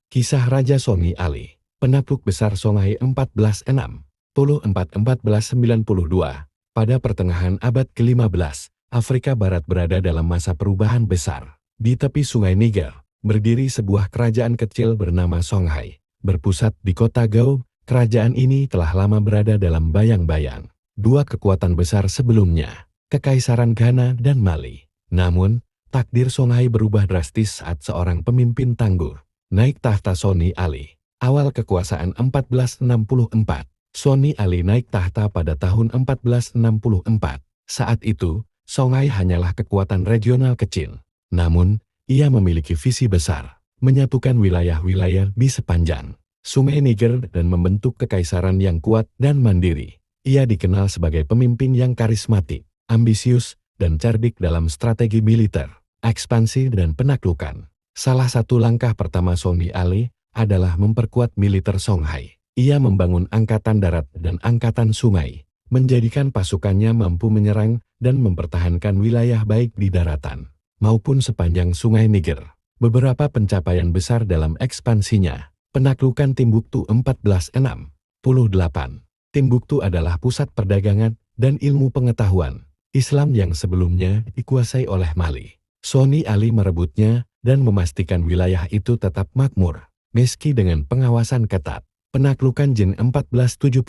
Kisah Raja Songi Ali, penakluk besar Songhai 1492. Pada pertengahan abad ke-15, Afrika Barat berada dalam masa perubahan besar. Di tepi sungai Niger, berdiri sebuah kerajaan kecil bernama Songhai. Berpusat di kota Gao, kerajaan ini telah lama berada dalam bayang-bayang dua kekuatan besar sebelumnya, Kekaisaran Ghana dan Mali. Namun, takdir Songhai berubah drastis saat seorang pemimpin tangguh naik tahta. Songi Ali. Awal kekuasaan 1464. Songi Ali naik tahta pada tahun 1464. Saat itu, Songhai hanyalah kekuatan regional kecil. Namun, ia memiliki visi besar, menyatukan wilayah-wilayah di sepanjang Sungai Niger dan membentuk kekaisaran yang kuat dan mandiri. Ia dikenal sebagai pemimpin yang karismatik, ambisius, dan cerdik dalam strategi militer, ekspansi dan penaklukan. Salah satu langkah pertama Songi Ali adalah memperkuat militer Songhai. Ia membangun angkatan darat dan angkatan sungai, menjadikan pasukannya mampu menyerang dan mempertahankan wilayah baik di daratan maupun sepanjang Sungai Niger. Beberapa pencapaian besar dalam ekspansinya. Penaklukan Timbuktu 1468. Timbuktu adalah pusat perdagangan dan ilmu pengetahuan Islam yang sebelumnya dikuasai oleh Mali. Songi Ali merebutnya dan memastikan wilayah itu tetap makmur, meski dengan pengawasan ketat. Penaklukan Jin 1475.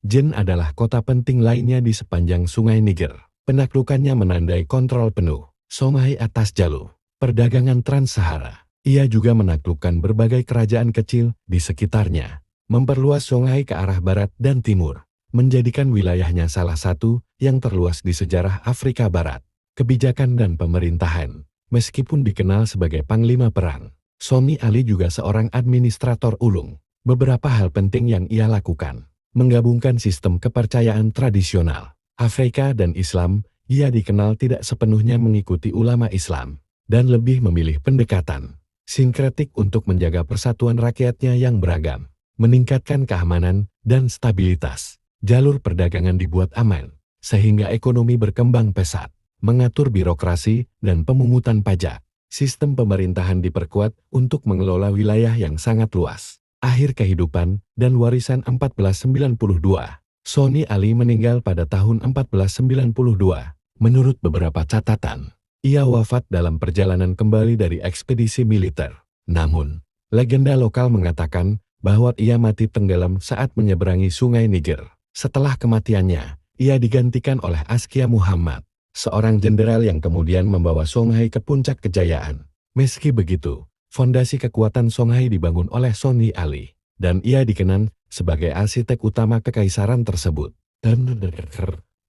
Jin adalah kota penting lainnya di sepanjang Sungai Niger. Penaklukannya menandai kontrol penuh Songhai atas jalur perdagangan Trans-Sahara. Ia juga menaklukkan berbagai kerajaan kecil di sekitarnya, memperluas Songhai ke arah barat dan timur, menjadikan wilayahnya salah satu yang terluas di sejarah Afrika Barat. Kebijakan dan pemerintahan. Meskipun dikenal sebagai panglima perang, Songi Ali juga seorang administrator ulung. Beberapa hal penting yang ia lakukan: menggabungkan sistem kepercayaan tradisional Afrika dan Islam. Ia dikenal tidak sepenuhnya mengikuti ulama Islam dan lebih memilih pendekatan sinkretik untuk menjaga persatuan rakyatnya yang beragam, meningkatkan keamanan dan stabilitas. Jalur perdagangan dibuat aman, sehingga ekonomi berkembang pesat, mengatur birokrasi dan pemungutan pajak. Sistem pemerintahan diperkuat untuk mengelola wilayah yang sangat luas. Akhir kehidupan dan warisan 1492. Songi Ali meninggal pada tahun 1492. Menurut beberapa catatan, ia wafat dalam perjalanan kembali dari ekspedisi militer. Namun, legenda lokal mengatakan bahwa ia mati tenggelam saat menyeberangi Sungai Niger. Setelah kematiannya, ia digantikan oleh Askia Muhammad, seorang jenderal yang kemudian membawa Songhai ke puncak kejayaan. Meski begitu, fondasi kekuatan Songhai dibangun oleh Songi Ali, dan ia dikenal sebagai arsitek utama kekaisaran tersebut.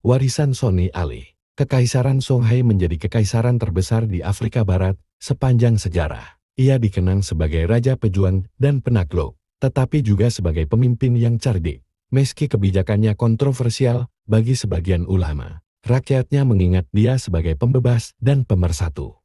Warisan Songi Ali. Kekaisaran Songhai menjadi kekaisaran terbesar di Afrika Barat sepanjang sejarah. Ia dikenang sebagai raja pejuang dan penakluk, tetapi juga sebagai pemimpin yang cerdik. Meski kebijakannya kontroversial bagi sebagian ulama, rakyatnya mengingat dia sebagai pembebas dan pemersatu.